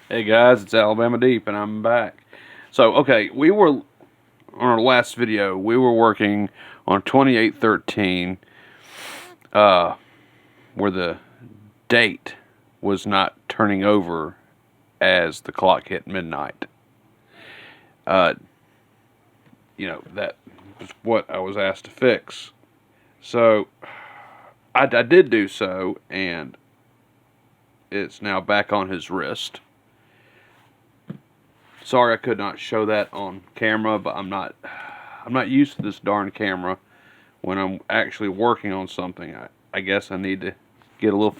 Hey guys, it's Alabama Deep, and I'm back. So, okay, we were on our last video. We were working on 2813, where the date was not turning over as the clock hit midnight. Uh, that was what I was asked to fix. So, I did do so, and it's now back on his wrist. Sorry I could not show that on camera, but I'm not used to this darn camera when I'm actually working on something. I guess I need to get a little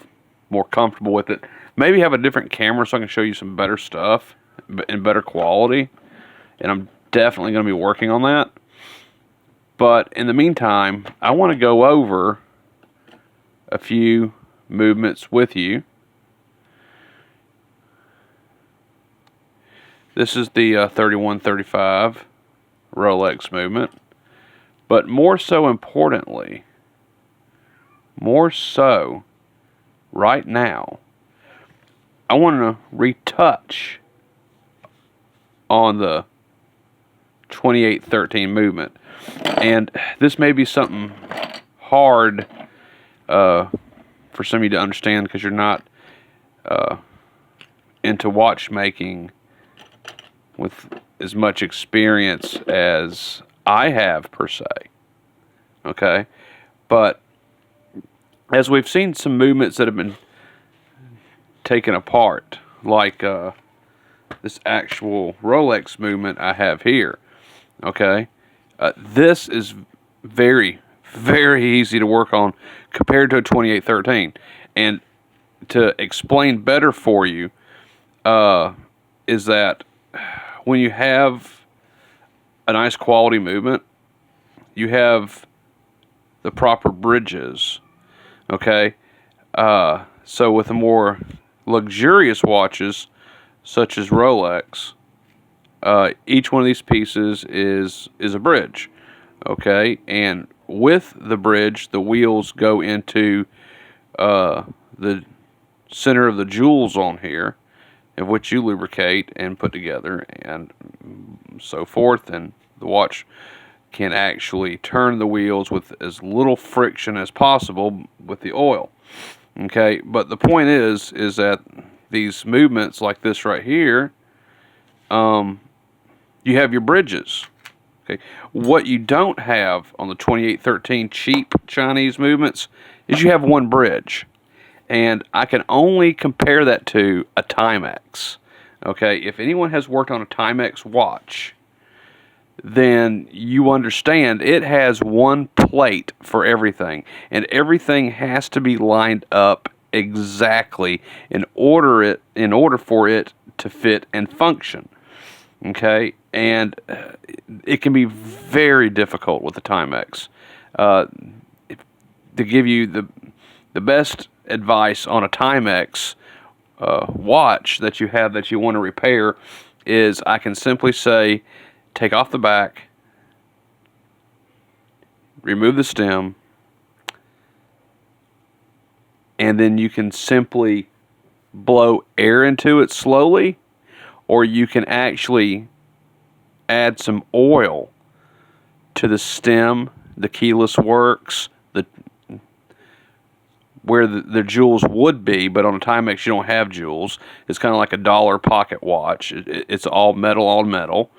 more comfortable with it. Maybe have a different camera so I can show you some better stuff in better quality. And I'm definitely going to be working on that. But in the meantime, I want to go over a few movements with you. This is the 3135 Rolex movement. But more so importantly, right now, I want to retouch on the 2813 movement. And this may be something hard for some of you to understand because you're not into watchmaking with as much experience as I have per se. Okay? But as we've seen some movements that have been taken apart, like this actual Rolex movement I have here. Okay? This is very, very easy to work on compared to a 2813. And to explain better for you is that when you have a nice quality movement, you have the proper bridges, okay? So with the more luxurious watches, such as Rolex, each one of these pieces is a bridge, okay? And with the bridge, the wheels go into the center of the jewels on here, of which you lubricate and put together and so forth, and the watch can actually turn the wheels with as little friction as possible with the oil. Okay, but the point is that these movements like this right here, you have your bridges. Okay, what you don't have on the 2813 cheap Chinese movements is you have one bridge. And I can only compare that to a Timex. Okay, if anyone has worked on a Timex watch, then you understand it has one plate for everything. And everything has to be lined up exactly in order for it to fit and function. Okay, and it can be very difficult with the Timex. To give you the best advice on a Timex watch that you have that you want to repair is I can simply say, take off the back, remove the stem, and then you can simply blow air into it slowly, or you can actually add some oil to the stem, the keyless works, where the jewels would be, but on a Timex you don't have jewels. It's kind of like a dollar pocket watch. It's all metal on metal,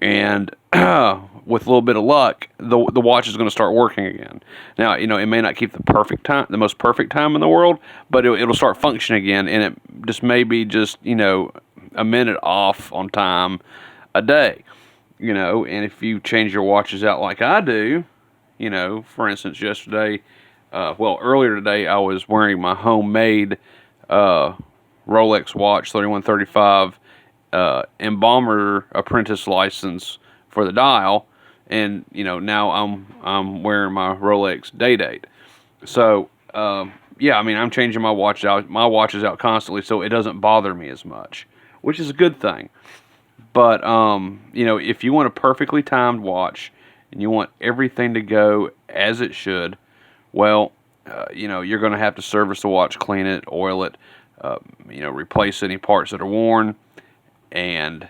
and with a little bit of luck, the watch is going to start working again. Now, it may not keep the most perfect time in the world, but it'll start functioning again, and it just may be just a minute off on time a day. And if you change your watches out like I do, for instance, yesterday. Earlier today, I was wearing my homemade Rolex watch, 3135 embalmer apprentice license for the dial, and now I'm wearing my Rolex day date. So I'm changing my watch out. My watch is out constantly, so it doesn't bother me as much, which is a good thing. But if you want a perfectly timed watch and you want everything to go as it should, well, you're going to have to service the watch, clean it, oil it, replace any parts that are worn, and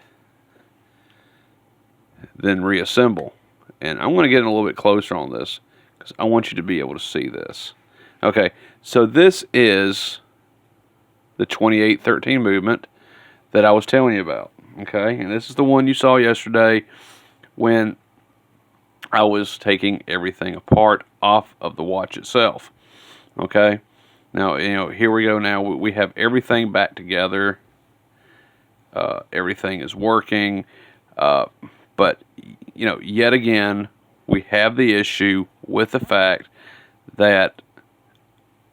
then reassemble. And I'm going to get in a little bit closer on this because I want you to be able to see this. Okay, so this is the 2813 movement that I was telling you about. Okay, and this is the one you saw yesterday when I was taking everything apart off of the watch itself. Okay, now here we go. Now we have everything back together. Everything is working, but yet again we have the issue with the fact that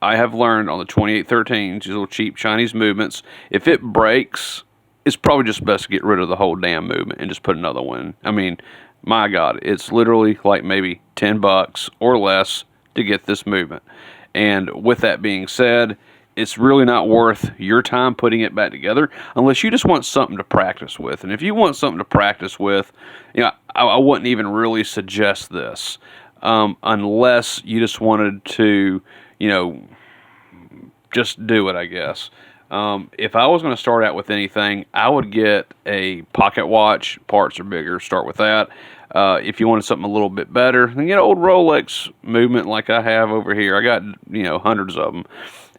I have learned on the 2813, these little cheap Chinese movements, if it breaks, it's probably just best to get rid of the whole damn movement and just put another one. I mean, my God, it's literally like maybe $10 or less to get this movement. And with that being said, it's really not worth your time putting it back together unless you just want something to practice with. And if you want something to practice with, I wouldn't even really suggest this unless you just wanted to, just do it, I guess. If I was going to start out with anything, I would get a pocket watch. Parts are bigger. Start with that. If you wanted something a little bit better, then get an old Rolex movement like I have over here. I got, hundreds of them.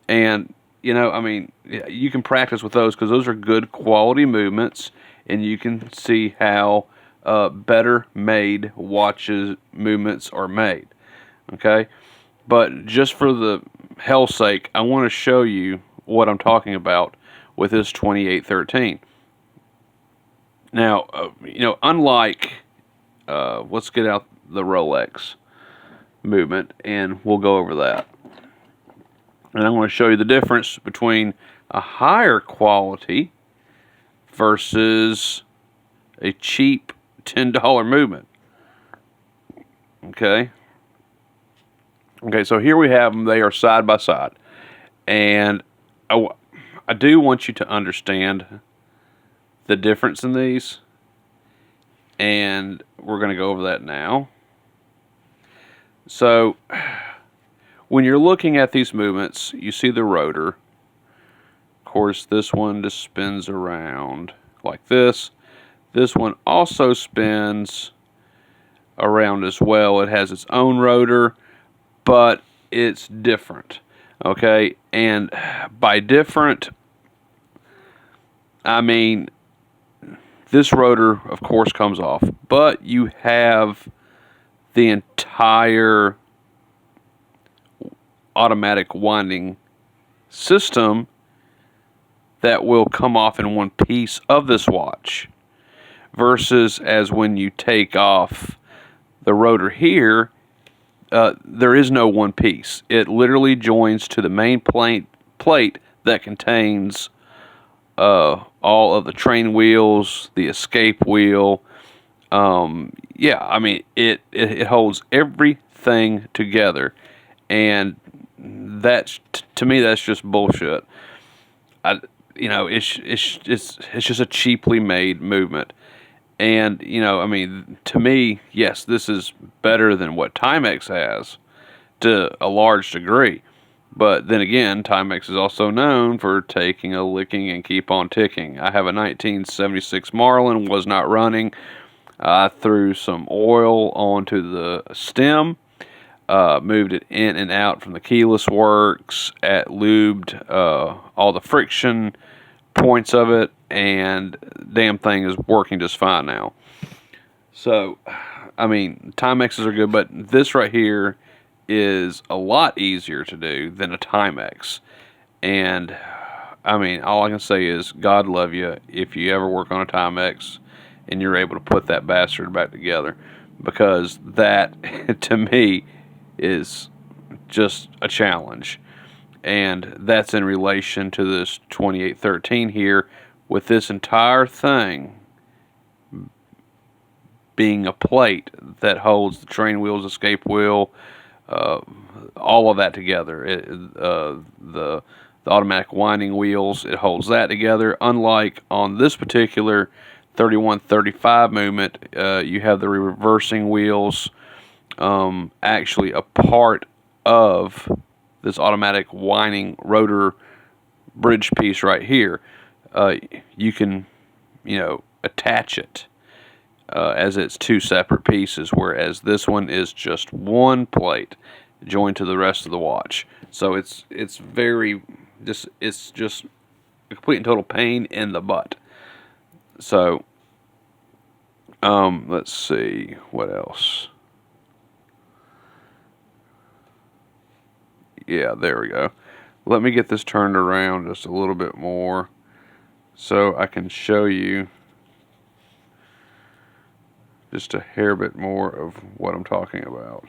And, you can practice with those because those are good quality movements, and you can see how better made watches movements are made. Okay? But just for the hell's sake, I want to show you what I'm talking about with this 2813. Now, unlike, let's get out the Rolex movement, and we'll go over that. And I'm going to show you the difference between a higher quality versus a cheap $10 movement. Okay. Okay, so here we have them. They are side by side. And I do want you to understand the difference in these. And we're going to go over that now. So when you're looking at these movements, you see the rotor. Of course, this one just spins around like this. This one also spins around as well. It has its own rotor, but it's different. Okay, and by different, I mean this rotor, of course, comes off, but you have the entire automatic winding system that will come off in one piece of this watch, versus as when you take off the rotor here, there is no one piece. It literally joins to the main plate that contains all of the train wheels, the escape wheel. It holds everything together, and that's to me that's just bullshit. It's just a cheaply made movement. And, to me, yes, this is better than what Timex has to a large degree. But then again, Timex is also known for taking a licking and keep on ticking. I have a 1976 Marlin, was not running. I threw some oil onto the stem, moved it in and out from the keyless works, lubed all the friction points of it, and damn thing is working just fine now. So, Timexes are good, but this right here is a lot easier to do than a Timex. And, all I can say is God love you if you ever work on a Timex and you're able to put that bastard back together, because that, to me, is just a challenge. And that's in relation to this 2813 here, with this entire thing being a plate that holds the train wheels, escape wheel, all of that together. The automatic winding wheels, it holds that together. Unlike on this particular 3135 movement, you have the reversing wheels actually a part of this automatic winding rotor bridge piece right here, you can, attach it as it's two separate pieces, whereas this one is just one plate joined to the rest of the watch. So it's just a complete and total pain in the butt. So let's see what else. Yeah, there we go. Let me get this turned around just a little bit more so I can show you just a hair bit more of what I'm talking about.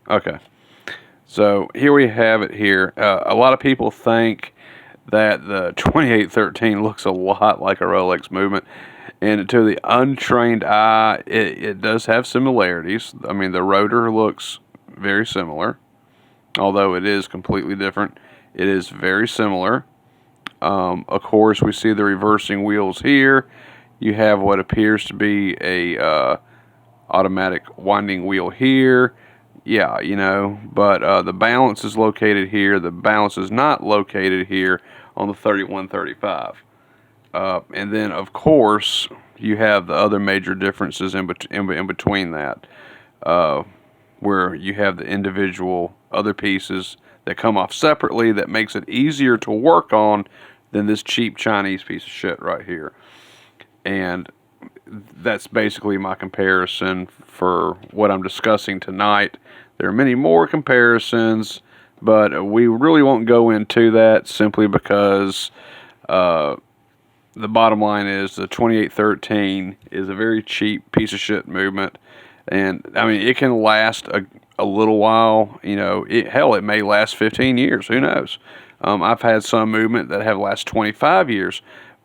Okay, so here we have it here. A lot of people think that the 2813 looks a lot like a Rolex movement, and to the untrained eye, it does have similarities. I mean, the rotor looks very similar, although it is completely different. It is very similar. Of course, we see the reversing wheels here. You have what appears to be a automatic winding wheel here. Yeah, but the balance is located here. The balance is not located here on the 3135. And then, of course, you have the other major differences in between that, where you have the individual other pieces that come off separately that makes it easier to work on than this cheap Chinese piece of shit right here. And that's basically my comparison for what I'm discussing tonight. There are many more comparisons, but we really won't go into that simply because the bottom line is the 2813 is a very cheap piece of shit movement. And I mean, it can last a little while. It may last 15 years. Who knows? I've had some movement that have lasted 25 years.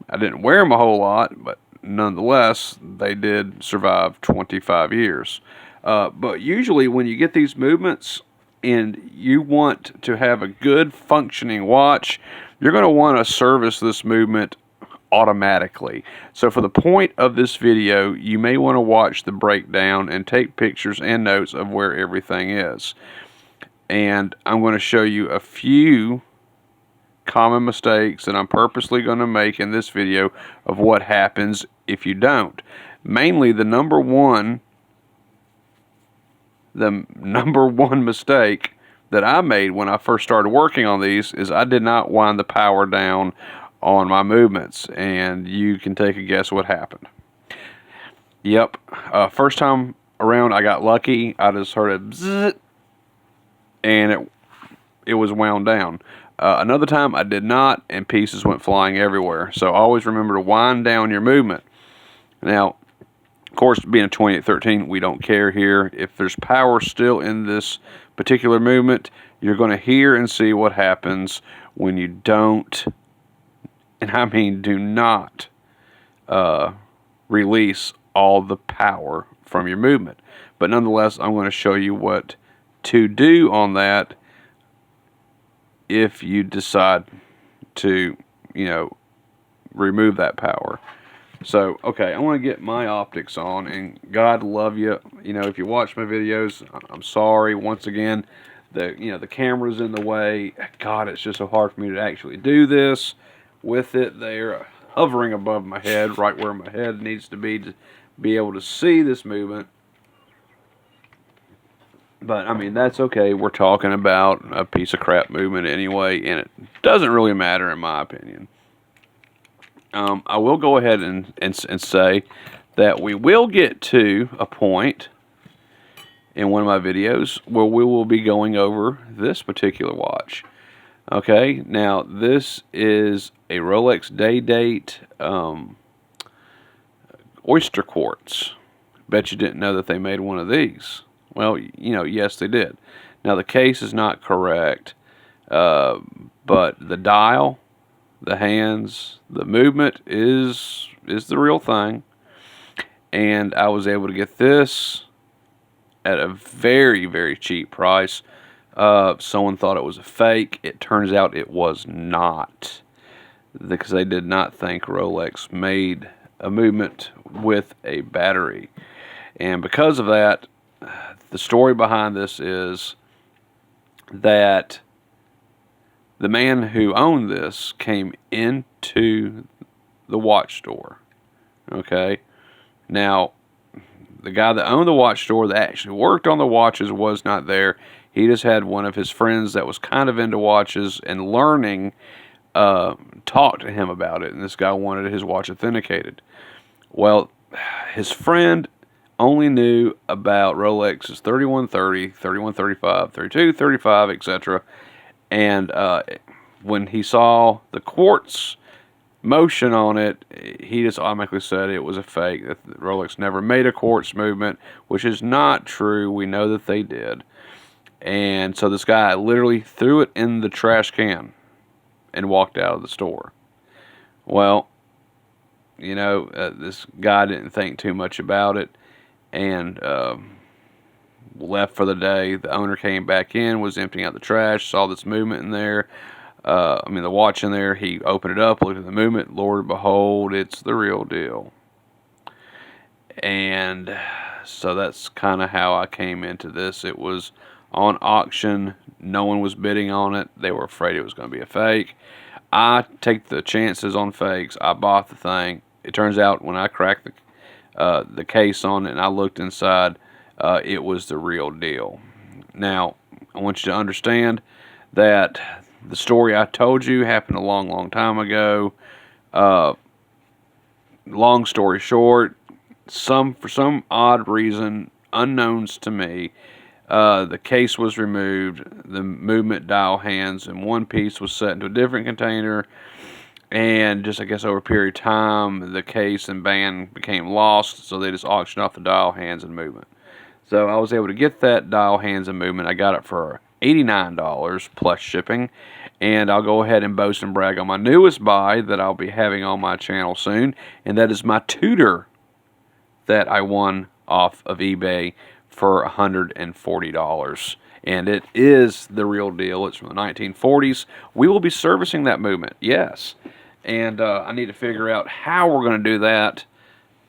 I didn't wear them a whole lot, but nonetheless, they did survive 25 years. But usually when you get these movements and you want to have a good functioning watch, you're going to want to service this movement automatically. So for the point of this video, you may want to watch the breakdown and take pictures and notes of where everything is. And I'm going to show you a few common mistakes that I'm purposely going to make in this video of what happens if you don't. Mainly the number one mistake that I made when I first started working on these is I did not wind the power down on my movements, and you can take a guess what happened. Yep, first time around I got lucky. I just heard a bzzz, and it was wound down. Another time I did not, and pieces went flying everywhere. So always remember to wind down your movement. Now, of course, being a 2813, we don't care here. If there's power still in this particular movement, you're going to hear and see what happens when you don't, and I mean do not, release all the power from your movement. But nonetheless, I'm going to show you what to do on that if you decide to, remove that power. So, okay, I want to get my optics on, and God love you. If you watch my videos, I'm sorry. Once again, the camera's in the way. God, it's just so hard for me to actually do this with it there hovering above my head, right where my head needs to be able to see this movement. But, I mean, that's okay. We're talking about a piece of crap movement anyway, and it doesn't really matter in my opinion. I will go ahead and say that we will get to a point in one of my videos where we will be going over this particular watch. Okay, now this is a Rolex Day-Date oyster quartz. Bet you didn't know that they made one of these. Well, yes they did. Now the case is not correct, but the dial, the hands, the movement is the real thing. And I was able to get this at a very, very cheap price. Someone thought it was a fake. It turns out it was not, because they did not think Rolex made a movement with a battery. And because of that, the story behind this is that the man who owned this came into the watch store. Okay? Now, the guy that owned the watch store that actually worked on the watches was not there. He just had one of his friends that was kind of into watches and learning talk to him about it. And this guy wanted his watch authenticated. Well, his friend only knew about Rolex's 3130, 3135, 3235, etc. And when he saw the quartz motion on it, he just automatically said it was a fake, that Rolex never made a quartz movement, which is not true. We know that they did. And so this guy literally threw it in the trash can and walked out of the store. Well, you know, this guy didn't think too much about it and left for the day. The owner came back in, was emptying out the trash, saw this movement in there. The watch in there. He opened it up, looked at the movement. Lord behold, it's the real deal. And so that's kind of how I came into this. It was on auction. No one was bidding on it. They were afraid it was going to be a fake. I take the chances on fakes. I bought the thing. It turns out when I cracked the case on it and I looked inside, it was the real deal. Now, I want you to understand that the story I told you happened a long, long time ago. Long story short, for some odd reason, unknowns to me, the case was removed, the movement dial hands in one piece was set into a different container, and just, I guess, over a period of time, the case and band became lost, so they just auctioned off the dial hands and movement. So I was able to get that dial hands and movement. I got it for $89 plus shipping, and I'll go ahead and boast and brag on my newest buy that I'll be having on my channel soon, and that is my Tudor that I won off of eBay for $140, and it is the real deal. It's from the 1940s. We will be servicing that movement, yes, and I need to figure out how we're going to do that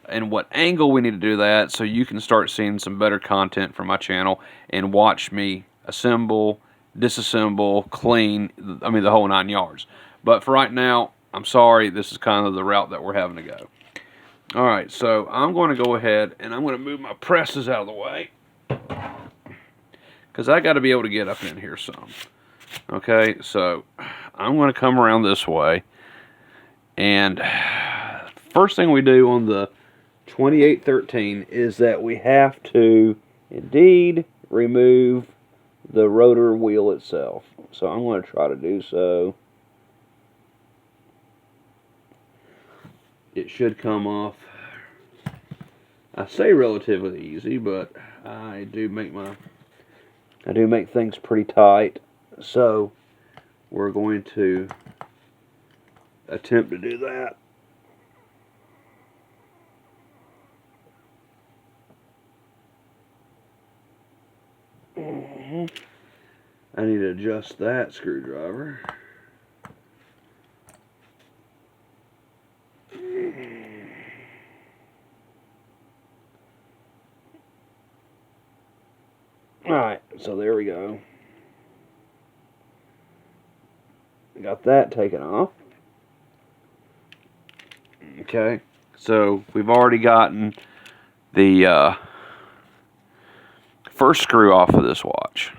and what angle we need to do that, so you can start seeing some better content from my channel and watch me assemble, disassemble, clean, the whole 9 yards. But for right now, I'm sorry, this is kind of the route that we're having to go. Alright, so I'm going to go ahead and I'm going to move my presses out of the way, because I got to be able to get up in here some. Okay, so I'm going to come around this way, and first thing we do on the 2813 is that we have to indeed remove the rotor wheel itself. So I'm going to try to do so. It should come off, I say relatively easy, but I do make things pretty tight. So we're going to attempt to do that. I need to adjust that screwdriver. Alright, so there we go. Got that taken off. Okay, so we've already gotten the first screw off of this watch.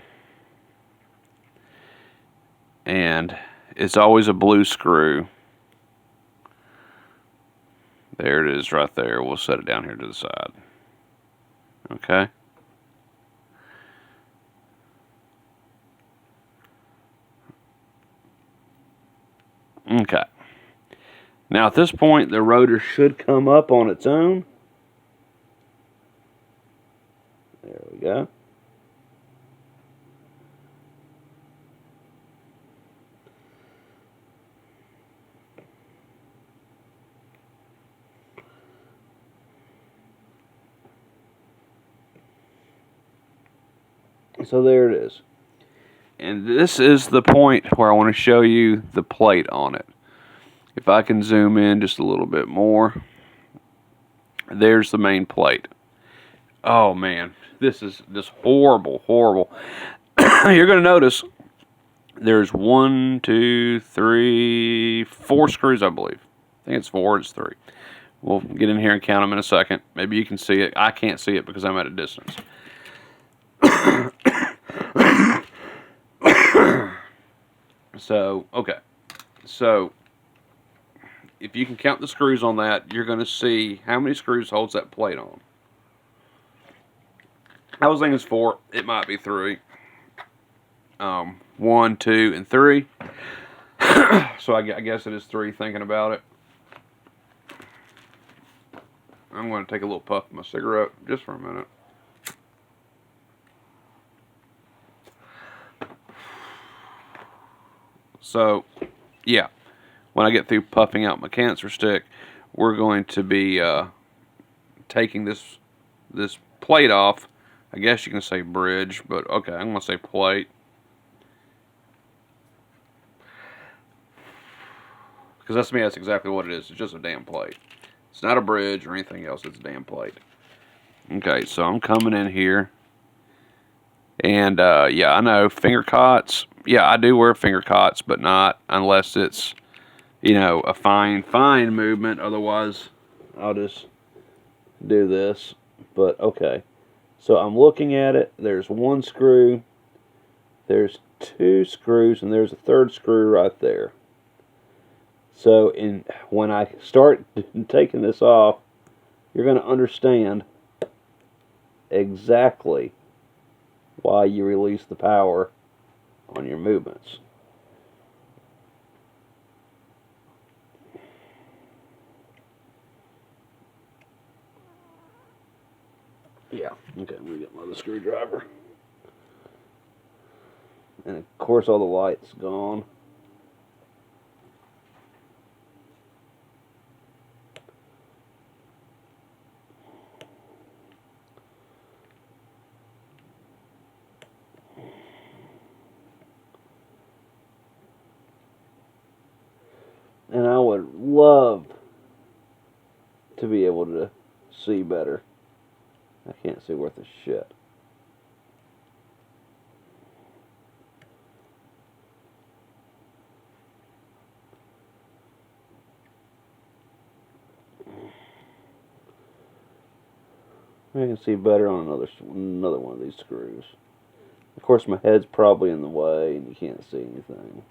And it's always a blue screw. There it is right there. We'll set it down here to the side. Okay. Okay. Now at this point, the rotor should come up on its own. There we go. So there it is. And this is the point where I want to show you the plate on it. If I can zoom in just a little bit more. There's the main plate. Oh man, this is just horrible, horrible. You're going to notice there's 1, 2, 3, 4 screws, I believe. I think it's 4, it's 3. We'll get in here and count them in a second. Maybe you can see it. I can't see it because I'm at a distance. So, okay. So, if you can count the screws on that, you're going to see how many screws holds that plate on. I was thinking it's 4. It might be 3. 1, 2, and 3. So I guess it is 3 thinking about it. I'm going to take a little puff of my cigarette just for a minute. So, yeah, when I get through puffing out my cancer stick, we're going to be taking this plate off. I guess you can say bridge, but okay, I'm going to say plate. Because to me, that's exactly what it is. It's just a damn plate. It's not a bridge or anything else. It's a damn plate. Okay, so I'm coming in here. And, yeah, I know, finger cots. Yeah, I do wear finger cots, but not unless it's, you know, a fine movement. Otherwise, I'll just do this. But, okay. So I'm looking at it. There's 1 screw. There's 2 screws, and there's a 3rd screw right there. So when I start taking this off, you're going to understand exactly why you release the power on your movements. Yeah, okay, I'm going to get my other screwdriver. And of course all the light's gone. And I would love to be able to see better. I can't see worth a shit. I can see better on another one of these screws. Of course, my head's probably in the way and you can't see anything.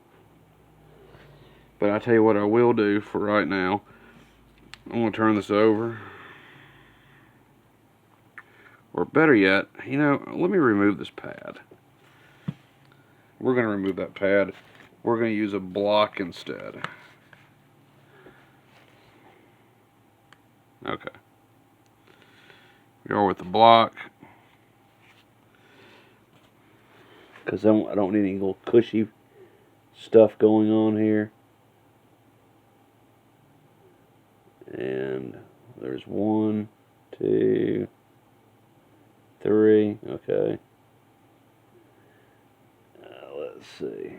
But I tell you what I will do for right now. I'm going to turn this over. Or better yet, you know, let me remove this pad. We're going to remove that pad. We're going to use a block instead. Okay. Go with the block. Because I don't need any little cushy stuff going on here. And there's 1, 2, 3. Okay. Let's see.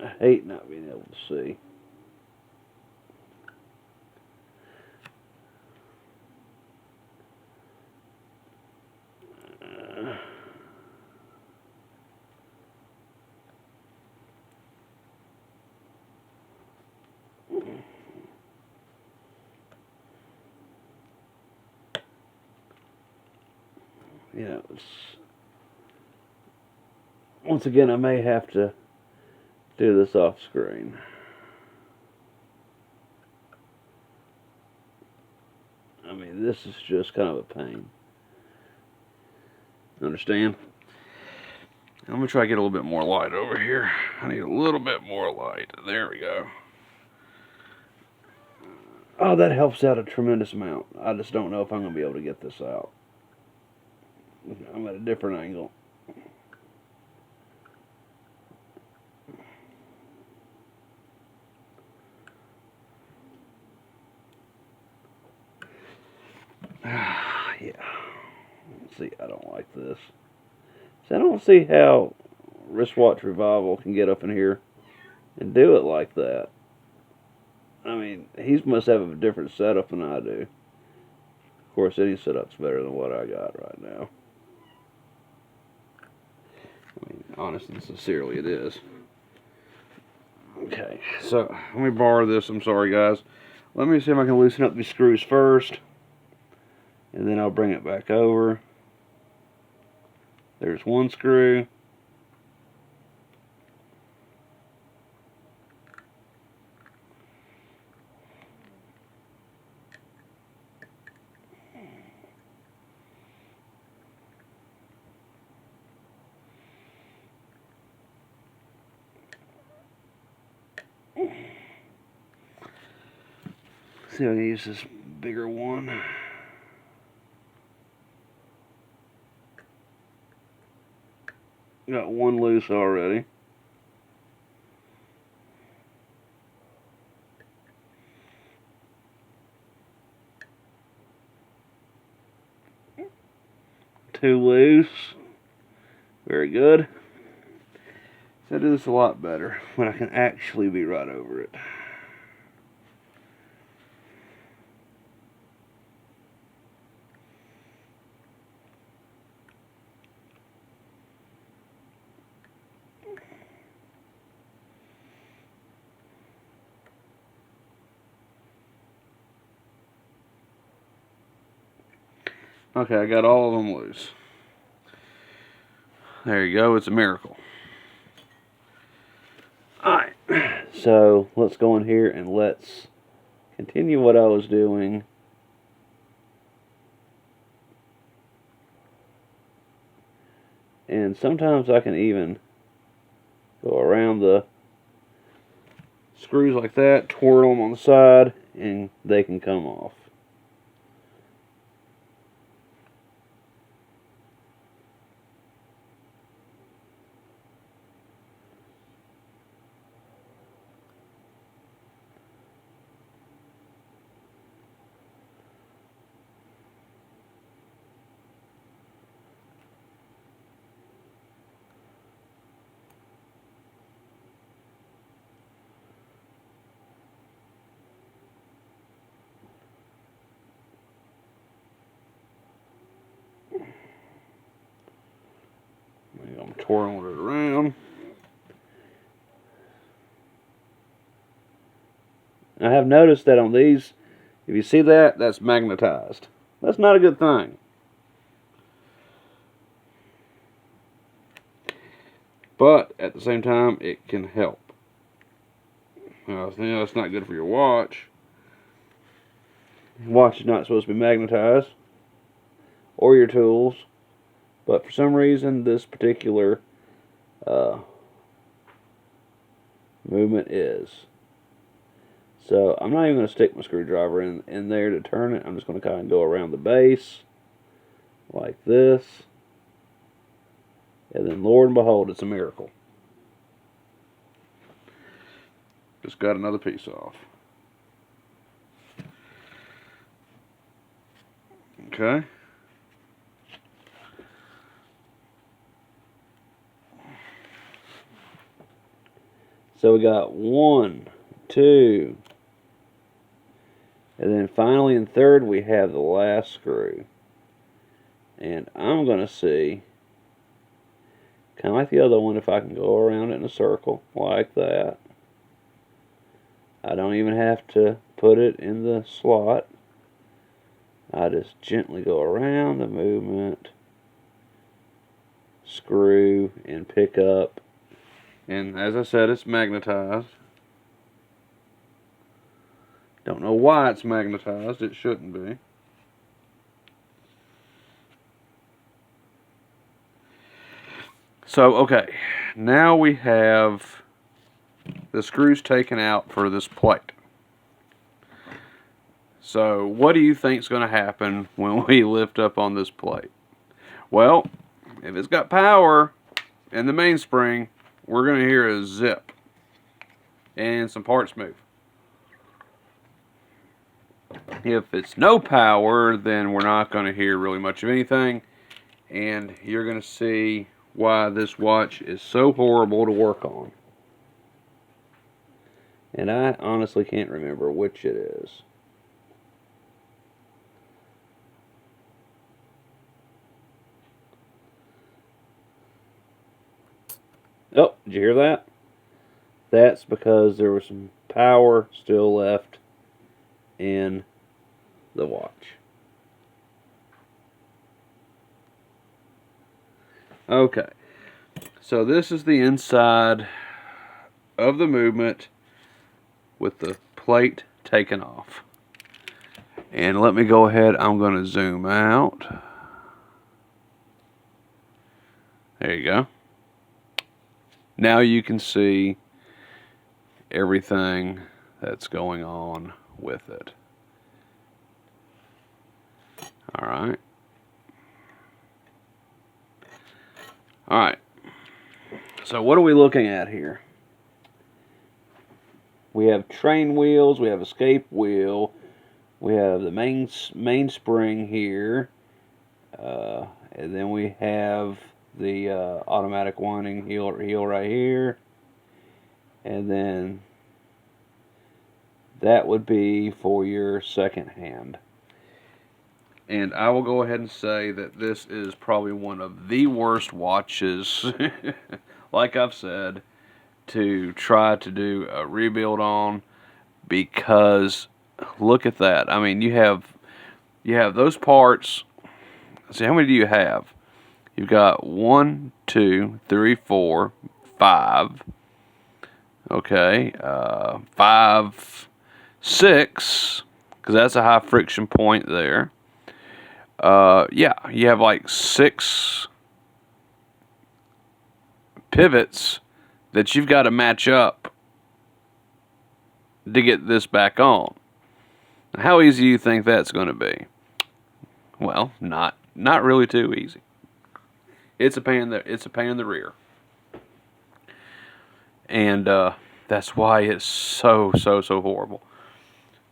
I hate not being able to see. You know, once again, I may have to do this off screen. I mean, this is just kind of a pain. Understand? I'm going to try to get a little bit more light over here. I need a little bit more light. There we go. Oh, that helps out a tremendous amount. I just don't know if I'm going to be able to get this out. I'm at a different angle. Yeah. See, I don't like this. See, I don't see how wristwatch revival can get up in here. and do it like that. I mean, he must have a different setup than I do. Of course, any setup's better than what I got right now. I mean, honestly and sincerely, it is. Okay, so let me borrow this. I'm sorry, guys. Let me see if I can loosen up these screws first, and then I'll bring it back over. There's one screw. See if I can use this bigger one. Got one loose already. Two loose. Very good. So I do this a lot better when I can actually be right over it. Okay, I got all of them loose. There you go, it's a miracle. Alright, so let's go in here and let's continue what I was doing. And sometimes I can even go around the screws like that, twirl them on the side, and they can come off. I'm twirling it around. I have noticed that on these, if you see that, that's magnetized. That's not a good thing. But at the same time, it can help. It's not good for your watch. Your watch is not supposed to be magnetized, or your tools. But for some reason, this particular movement is. So I'm not even going to stick my screwdriver in there to turn it. I'm just going to kind of go around the base like this. And then, Lord and behold, it's a miracle. Just got another piece off. Okay. So we got 1, 2, and then finally in third we have the last screw. And I'm going to see, kind of like the other one, if I can go around it in a circle like that. I don't even have to put it in the slot. I just gently go around the movement, screw, and pick up. And as I said, it's magnetized. Don't know why it's magnetized. It shouldn't be. So, okay. Now we have the screws taken out for this plate. So, what do you think is going to happen when we lift up on this plate? Well, if it's got power and the mainspring, we're going to hear a zip and some parts move. If it's no power, then we're not going to hear really much of anything, and you're going to see why this watch is so horrible to work on. And I honestly can't remember which it is. Oh, did you hear that? That's because there was some power still left in the watch. Okay, so this is the inside of the movement with the plate taken off. And let me go ahead, I'm going to zoom out. There you go. Now you can see everything that's going on with it. Alright. Alright. So what are we looking at here? We have train wheels, we have escape wheel, we have the main spring here, and then we have the automatic winding heel right here, and then that would be for your second hand. And I will go ahead and say that this is probably one of the worst watches, like I've said, to try to do a rebuild on, because look at that. I mean, you have those parts. See, how many do you have? You've got 1, 2, 3, 4, 5. Okay, 5, 6, because that's a high friction point there. Yeah, you have like 6 pivots that you've got to match up to get this back on. How easy do you think that's going to be? Well, not really too easy. It's a pain in the rear, and that's why it's so horrible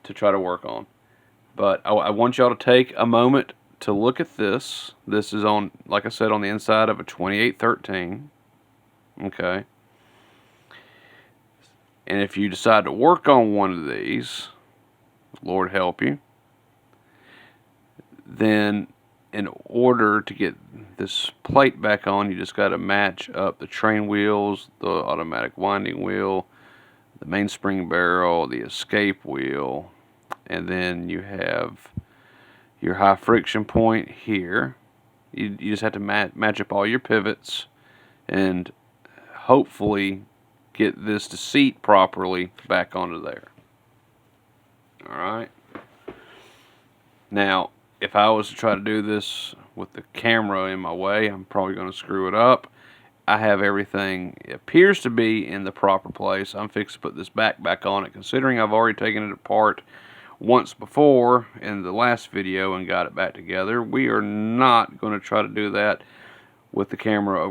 to try to work on. But I want y'all to take a moment to look at this. This is on, like I said, on the inside of a 2813. Okay. And if you decide to work on one of these, Lord help you, then in order to get this plate back on, you just got to match up the train wheels, the automatic winding wheel, the mainspring barrel, the escape wheel, and then you have your high friction point here. You just have to match up all your pivots and hopefully get this to seat properly back onto there. Alright. Now, if I was to try to do this with the camera in my way, I'm probably going to screw it up. I have everything, it appears to be in the proper place. I'm fixing to put this back on it, considering I've already taken it apart once before in the last video and got it back together. We are not going to try to do that with the camera over